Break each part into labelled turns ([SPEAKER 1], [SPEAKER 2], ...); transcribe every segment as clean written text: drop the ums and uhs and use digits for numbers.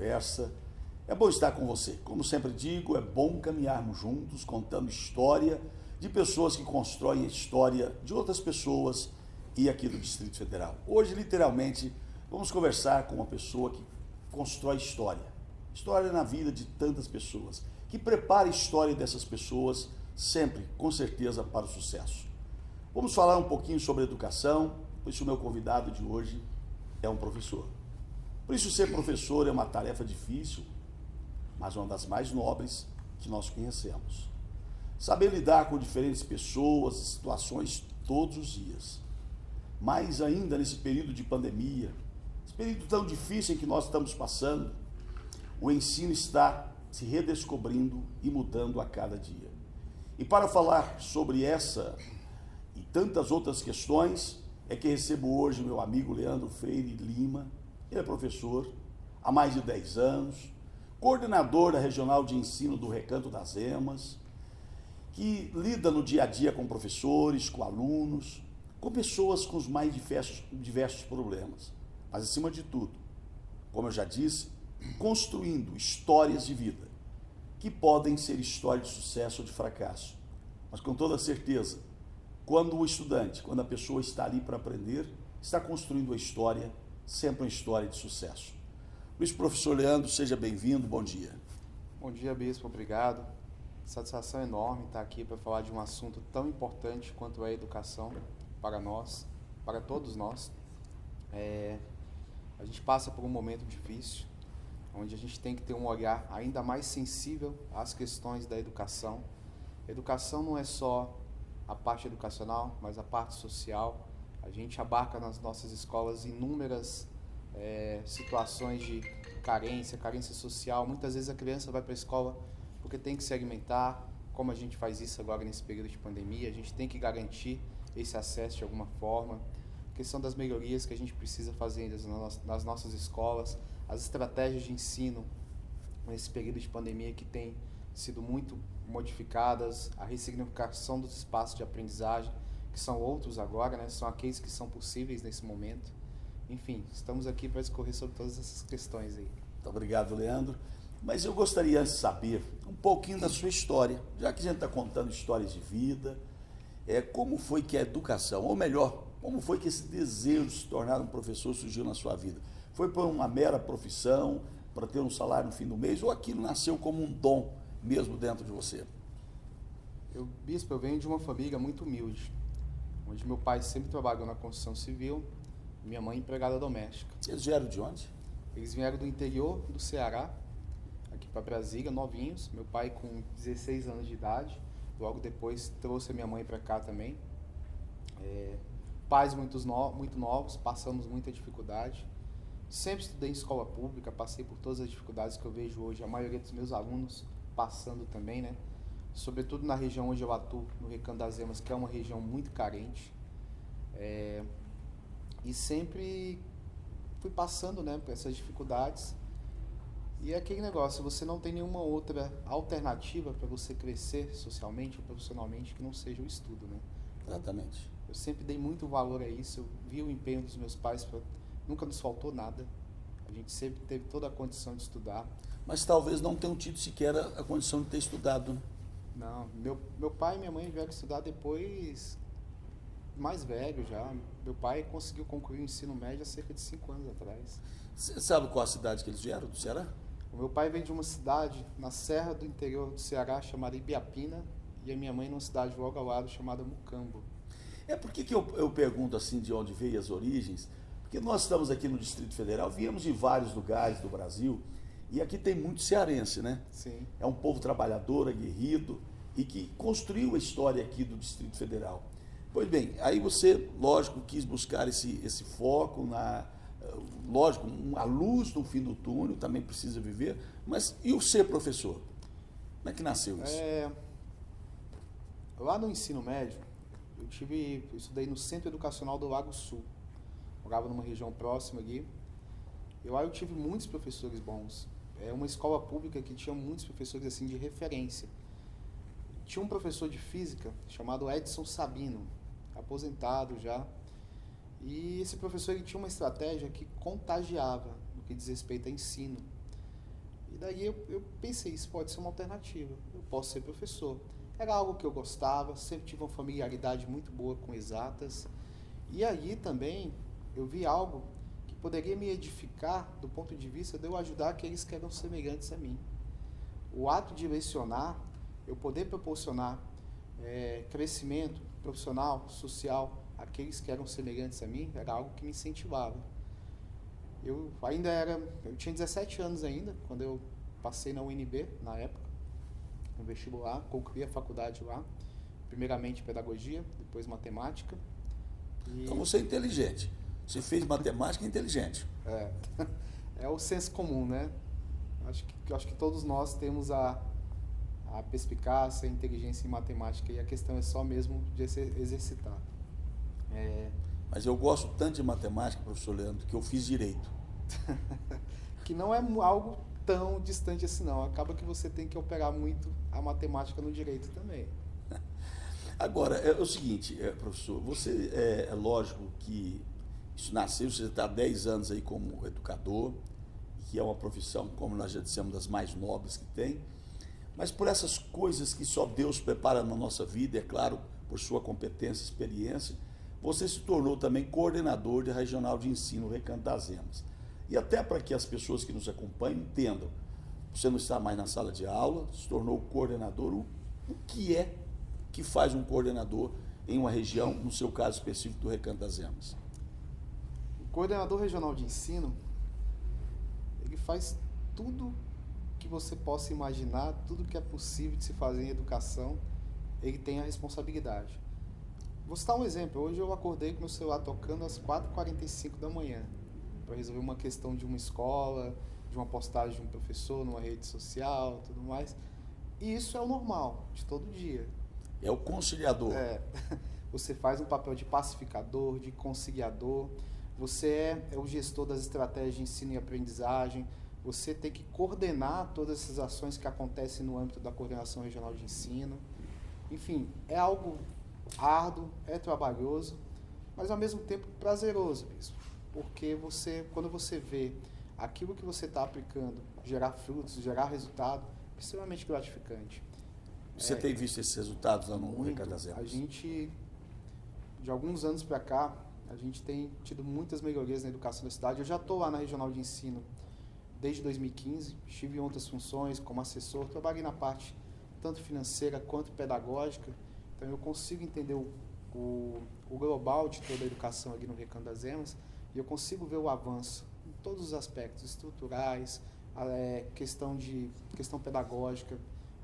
[SPEAKER 1] conversa. É bom estar com você. Como sempre digo, é bom caminharmos juntos, contando história de pessoas que constroem a história de outras pessoas e aqui do Distrito Federal. Hoje, literalmente, vamos conversar com uma pessoa que constrói história. História na vida de tantas pessoas, que prepara a história dessas pessoas sempre, com certeza, para o sucesso. Vamos falar um pouquinho sobre educação, por isso o meu convidado de hoje é um professor. Por isso ser professor é uma tarefa difícil, mas uma das mais nobres que nós conhecemos. Saber lidar com diferentes pessoas e situações todos os dias. Mais ainda nesse período de pandemia, esse período tão difícil em que nós estamos passando, o ensino está se redescobrindo e mudando a cada dia. E para falar sobre essa e tantas outras questões, é que recebo hoje o meu amigo Leandro Freire Lima. Ele é professor há mais de 10 anos, coordenador da Regional de Ensino do Recanto das Emas, que lida no dia a dia com professores, com alunos, com pessoas com os mais diversos problemas. Mas, acima de tudo, como eu já disse, construindo histórias de vida, que podem ser histórias de sucesso ou de fracasso. Mas, com toda certeza, quando o estudante, quando a pessoa está ali para aprender, está construindo uma história, sempre uma história de sucesso. Por isso, professor Leandro, seja bem-vindo, bom dia.
[SPEAKER 2] Bom dia, bispo, obrigado. Satisfação enorme estar aqui para falar de um assunto tão importante quanto é a educação para nós, para todos nós. A gente passa por um momento difícil, onde a gente tem que ter um olhar ainda mais sensível às questões da educação. Educação não é só a parte educacional, mas a parte social. A gente abarca nas nossas escolas inúmeras situações de carência social. Muitas vezes a criança vai para a escola porque tem que se alimentar, como a gente faz isso agora nesse período de pandemia. A gente tem que garantir esse acesso de alguma forma. A questão das melhorias que a gente precisa fazer nas nossas escolas, as estratégias de ensino nesse período de pandemia que tem sido muito modificadas, a ressignificação dos espaços de aprendizagem, que são outros agora, né? São aqueles que são possíveis nesse momento. Enfim, estamos aqui para discorrer sobre todas essas questões aí.
[SPEAKER 1] Muito obrigado, Leandro. Mas eu gostaria de saber um pouquinho da sua história, já que a gente está contando histórias de vida, como foi que a educação, ou melhor, como foi que esse desejo de se tornar um professor surgiu na sua vida? Foi por uma mera profissão, para ter um salário no fim do mês, ou aquilo nasceu como um dom mesmo dentro de você?
[SPEAKER 2] Bispo, eu venho de uma família muito humilde, onde meu pai sempre trabalhou na construção civil, minha mãe empregada doméstica.
[SPEAKER 1] Eles vieram de onde?
[SPEAKER 2] Eles vieram do interior do Ceará, aqui para Brasília, novinhos. Meu pai com 16 anos de idade, logo depois trouxe a minha mãe para cá também. Pais muito novos, passamos muita dificuldade. Sempre estudei em escola pública, passei por todas as dificuldades que eu vejo hoje, a maioria dos meus alunos passando também, né? Sobretudo na região onde eu atuo, no Recanto das Emas, que é uma região muito carente. E sempre fui passando, né, por essas dificuldades. E é aquele negócio, você não tem nenhuma outra alternativa para você crescer socialmente ou profissionalmente que não seja o estudo, né?
[SPEAKER 1] Exatamente.
[SPEAKER 2] Eu sempre dei muito valor a isso, eu vi o empenho dos meus pais, nunca nos faltou nada. A gente sempre teve toda a condição de estudar.
[SPEAKER 1] Mas talvez não tenham tido sequer a condição de ter estudado, né?
[SPEAKER 2] Não, meu pai e minha mãe vieram estudar depois, mais velho já. Meu pai conseguiu concluir o ensino médio há cerca de 5 anos atrás.
[SPEAKER 1] Você sabe qual a cidade que eles vieram, do Ceará?
[SPEAKER 2] O meu pai veio de uma cidade na serra do interior do Ceará chamada Ibiapina, e a minha mãe numa cidade logo ao lado chamada Mucambo.
[SPEAKER 1] Por que eu pergunto assim de onde veio as origens? Porque nós estamos aqui no Distrito Federal, viemos de vários lugares do Brasil, e aqui tem muito cearense, né?
[SPEAKER 2] Sim.
[SPEAKER 1] É um povo trabalhador, aguerrido, e que construiu a história aqui do Distrito Federal. Pois bem, aí você, lógico, quis buscar esse foco, lógico, a luz no fim do túnel, também precisa viver, mas e o ser professor? Como é que nasceu isso?
[SPEAKER 2] Lá no ensino médio, eu estudei no Centro Educacional do Lago Sul. Morava numa região próxima ali. E lá eu tive muitos professores bons. É uma escola pública que tinha muitos professores assim de referência. Tinha um professor de física chamado Edson Sabino, aposentado já. E esse professor ele tinha uma estratégia que contagiava no que diz respeito a ensino. E daí eu pensei, isso pode ser uma alternativa, eu posso ser professor. Era algo que eu gostava, sempre tive uma familiaridade muito boa com exatas. E aí também eu vi algo que poderia me edificar do ponto de vista de eu ajudar aqueles que eram semelhantes a mim. O ato de lecionar, eu poder proporcionar crescimento profissional, social, àqueles que eram semelhantes a mim, era algo que me incentivava. Eu tinha 17 anos ainda, quando eu passei na UNB, na época, no vestibular, concluí a faculdade lá, primeiramente pedagogia, depois matemática.
[SPEAKER 1] Então você é inteligente. Você fez matemática inteligente.
[SPEAKER 2] É o senso comum, né? Acho que todos nós temos a perspicácia, a inteligência em matemática, e a questão é só mesmo de exercitar.
[SPEAKER 1] Mas eu gosto tanto de matemática, professor Leandro, que eu fiz direito.
[SPEAKER 2] Que não é algo tão distante assim, não. Acaba que você tem que operar muito a matemática no direito também.
[SPEAKER 1] Agora, é o seguinte, professor, você, é lógico que isso nasceu, você está há 10 anos aí como educador, que é uma profissão, como nós já dissemos, das mais nobres que tem, mas por essas coisas que só Deus prepara na nossa vida, é claro, por sua competência e experiência, você se tornou também coordenador de regional de ensino Recanto das Emas. E até para que as pessoas que nos acompanham entendam, você não está mais na sala de aula, se tornou coordenador, o que é que faz um coordenador em uma região, no seu caso específico do Recanto das Emas?
[SPEAKER 2] O coordenador regional de ensino, ele faz tudo que você possa imaginar, tudo que é possível de se fazer em educação, ele tem a responsabilidade. Vou citar um exemplo. Hoje eu acordei com meu celular tocando às 4h45 da manhã para resolver uma questão de uma escola, de uma postagem de um professor numa rede social, tudo mais. E isso é o normal, de todo dia.
[SPEAKER 1] É o conciliador.
[SPEAKER 2] Você faz um papel de pacificador, de conciliador, você é o gestor das estratégias de ensino e aprendizagem, você tem que coordenar todas essas ações que acontecem no âmbito da coordenação regional de ensino. Enfim, é algo árduo, é trabalhoso, mas ao mesmo tempo prazeroso, bispo, porque quando você vê aquilo que você está aplicando gerar frutos, gerar resultado, é extremamente gratificante.
[SPEAKER 1] Você tem visto esses resultados lá no Recanto das Emas?
[SPEAKER 2] A gente, de alguns anos para cá, a gente tem tido muitas melhorias na educação da cidade. Eu já estou lá na Regional de Ensino desde 2015, estive em outras funções como assessor, trabalhei na parte tanto financeira quanto pedagógica, então eu consigo entender o global de toda a educação aqui no Recanto das Emas e eu consigo ver o avanço em todos os aspectos estruturais, questão pedagógica.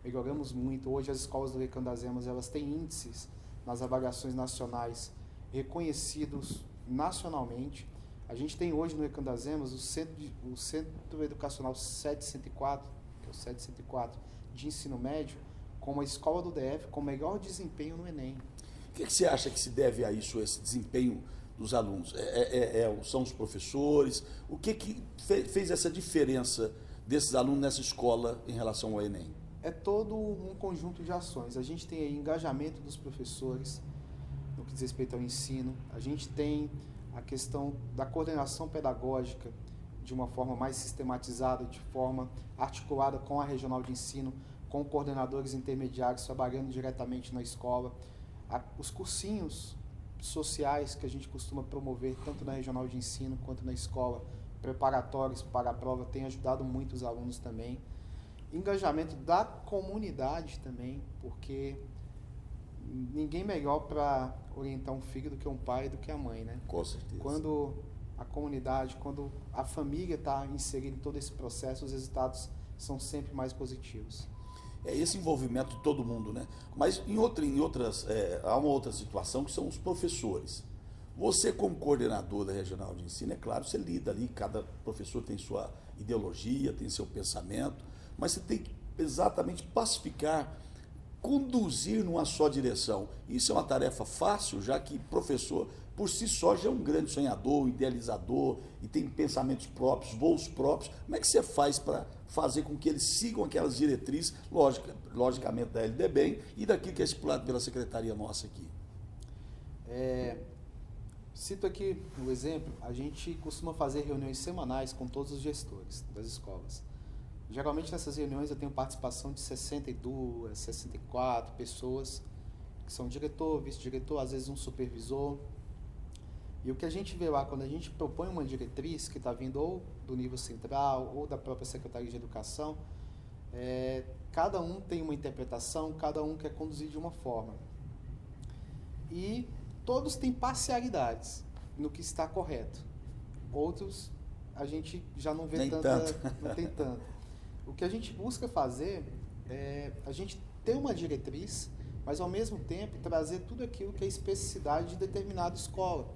[SPEAKER 2] Melhoramos muito. Hoje as escolas do Recanto das Emas, elas têm índices nas avaliações nacionais reconhecidos nacionalmente. A gente tem hoje no Recanto das Emas o Centro Educacional 704, que é o 704 de ensino médio, como a escola do DF com melhor desempenho no Enem.
[SPEAKER 1] O que você acha que se deve a isso, esse desempenho dos alunos? São os professores? O que fez essa diferença desses alunos nessa escola em relação ao Enem?
[SPEAKER 2] É todo um conjunto de ações. A gente tem aí engajamento dos professores no que diz respeito ao ensino. A gente tem a questão da coordenação pedagógica de uma forma mais sistematizada, de forma articulada com a regional de ensino, com coordenadores intermediários trabalhando diretamente na escola. Os cursinhos sociais que a gente costuma promover tanto na regional de ensino quanto na escola, preparatórios para a prova, tem ajudado muito os alunos também. Engajamento da comunidade também, porque ninguém melhor para orientar um filho do que um pai, do que a mãe, né?
[SPEAKER 1] Com certeza.
[SPEAKER 2] Quando a comunidade, quando a família está inserida em todo esse processo, os resultados são sempre mais positivos.
[SPEAKER 1] É esse envolvimento de todo mundo, né? Mas há uma outra situação que são os professores. Você, como coordenador da regional de ensino, é claro, você lida ali, cada professor tem sua ideologia, tem seu pensamento, mas você tem que exatamente pacificar, conduzir numa só direção. Isso é uma tarefa fácil, já que professor, por si só, já é um grande sonhador, idealizador, e tem pensamentos próprios, voos próprios. Como é que você faz para fazer com que eles sigam aquelas diretrizes, logicamente da LDBEM, e daquilo que é estipulado pela secretaria nossa aqui?
[SPEAKER 2] Cito aqui o exemplo, a gente costuma fazer reuniões semanais com todos os gestores das escolas. Geralmente nessas reuniões eu tenho participação de 62, 64 pessoas, que são diretor, vice-diretor, às vezes um supervisor. E o que a gente vê lá, quando a gente propõe uma diretriz que está vindo ou do nível central ou da própria Secretaria de Educação, cada um tem uma interpretação, cada um quer conduzir de uma forma. E todos têm parcialidades no que está correto. Outros a gente já não vê não tem tanto. O que a gente busca fazer é a gente ter uma diretriz, mas ao mesmo tempo trazer tudo aquilo que é especificidade de determinada escola.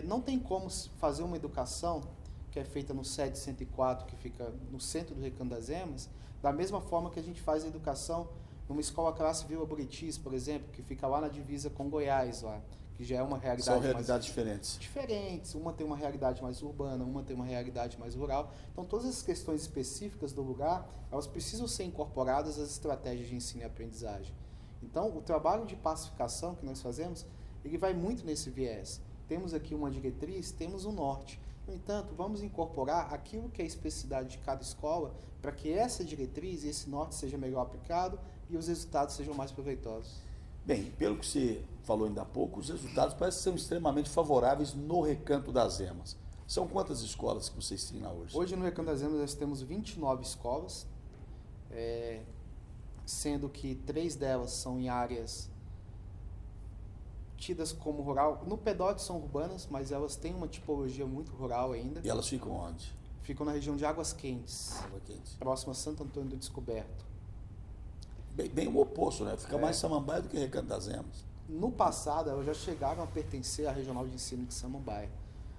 [SPEAKER 2] Não tem como fazer uma educação que é feita no SED 104, que fica no centro do Recanto das Emas, da mesma forma que a gente faz a educação numa escola classe Vila Buritis, por exemplo, que fica lá na divisa com Goiás, lá, que já é uma realidade.
[SPEAKER 1] São realidades diferentes.
[SPEAKER 2] Diferentes. Uma tem uma realidade mais urbana, uma tem uma realidade mais rural. Então, todas as questões específicas do lugar, elas precisam ser incorporadas às estratégias de ensino e aprendizagem. Então, o trabalho de pacificação que nós fazemos, ele vai muito nesse viés. Temos aqui uma diretriz, temos um norte. No entanto, vamos incorporar aquilo que é a especificidade de cada escola para que essa diretriz e esse norte seja melhor aplicado e os resultados sejam mais proveitosos.
[SPEAKER 1] Bem, pelo que você falou ainda há pouco, os resultados parecem que são extremamente favoráveis no Recanto das Emas. São quantas escolas que vocês têm lá hoje?
[SPEAKER 2] Hoje no Recanto das Emas nós temos 29 escolas, sendo que 3 delas são em áreas tidas como rural. No PEDOT são urbanas, mas elas têm uma tipologia muito rural ainda.
[SPEAKER 1] E elas ficam onde?
[SPEAKER 2] Ficam na região de Águas Quentes, próxima a Santo Antônio do Descoberto.
[SPEAKER 1] Bem o oposto, né? Fica mais Samambaia do que Recanto das Emas.
[SPEAKER 2] No passado, elas já chegaram a pertencer à Regional de Ensino de Samambaia.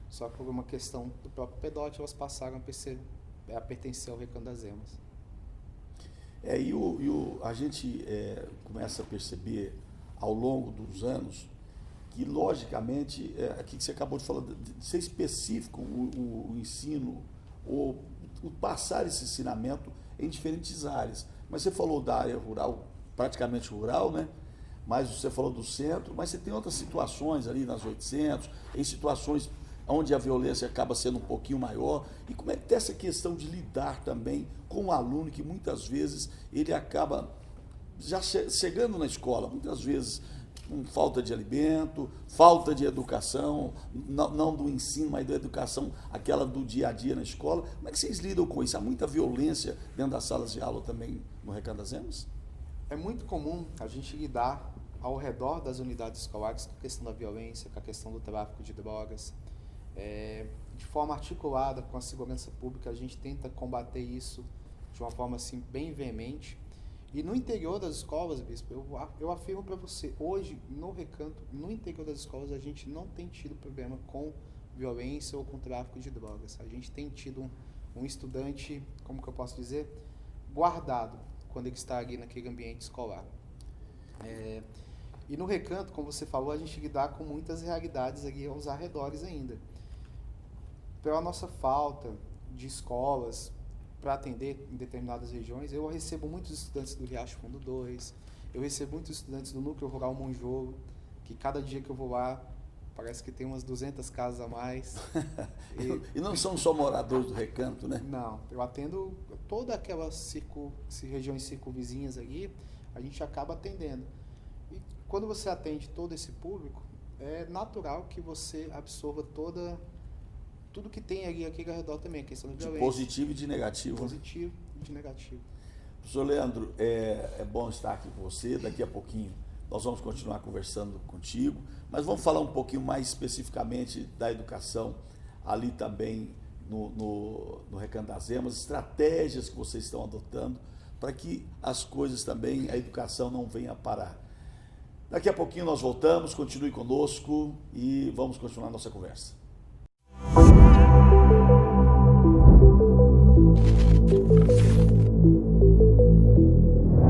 [SPEAKER 2] Só que por uma questão do próprio PEDOT, elas passaram a pertencer ao Recanto das Emas.
[SPEAKER 1] A gente começa a perceber ao longo dos anos que, logicamente, aqui que você acabou de falar, de ser específico o ensino, ou o passar esse ensinamento em diferentes áreas. Mas você falou da área rural, praticamente rural, né? Mas você falou do centro, mas você tem outras situações ali nas 800, em situações onde a violência acaba sendo um pouquinho maior. E como é que tem essa questão de lidar também com o aluno que muitas vezes ele acaba já chegando na escola, muitas vezes com falta de alimento, falta de educação, não do ensino, mas da educação, aquela do dia a dia na escola. Como é que vocês lidam com isso? Há muita violência dentro das salas de aula também no Recanto das Emas?
[SPEAKER 2] É muito comum a gente lidar ao redor das unidades escolares com a questão da violência, com a questão do tráfico de drogas. De forma articulada com a segurança pública, a gente tenta combater isso de uma forma assim, bem veemente. E no interior das escolas, Bispo, eu afirmo para você, hoje, no Recanto, no interior das escolas, a gente não tem tido problema com violência ou com tráfico de drogas. A gente tem tido um estudante, como que eu posso dizer, guardado quando ele está ali naquele ambiente escolar. E no Recanto, como você falou, a gente lidar com muitas realidades ali aos arredores ainda. Pela nossa falta de escolas para atender em determinadas regiões, eu recebo muitos estudantes do Riacho Fundo 2, eu recebo muitos estudantes do Núcleo Rural Monjogo, que cada dia que eu vou lá, parece que tem umas 200 casas a mais.
[SPEAKER 1] E não são só moradores do Recanto, né?
[SPEAKER 2] Não, eu atendo toda aquelas regiões circunvizinhas ali, a gente acaba atendendo. E quando você atende todo esse público, é natural que você absorva tudo que tem ali aqui ao redor também, a questão da violência.
[SPEAKER 1] De positivo e de negativo.
[SPEAKER 2] Positivo e de negativo.
[SPEAKER 1] Professor Leandro, é bom estar aqui com você. Daqui a pouquinho nós vamos continuar conversando contigo, mas vamos falar um pouquinho mais especificamente da educação ali também no Recanto das Emas, estratégias que vocês estão adotando para que as coisas também, a educação não venha a parar. Daqui a pouquinho nós voltamos, continue conosco e vamos continuar a nossa conversa.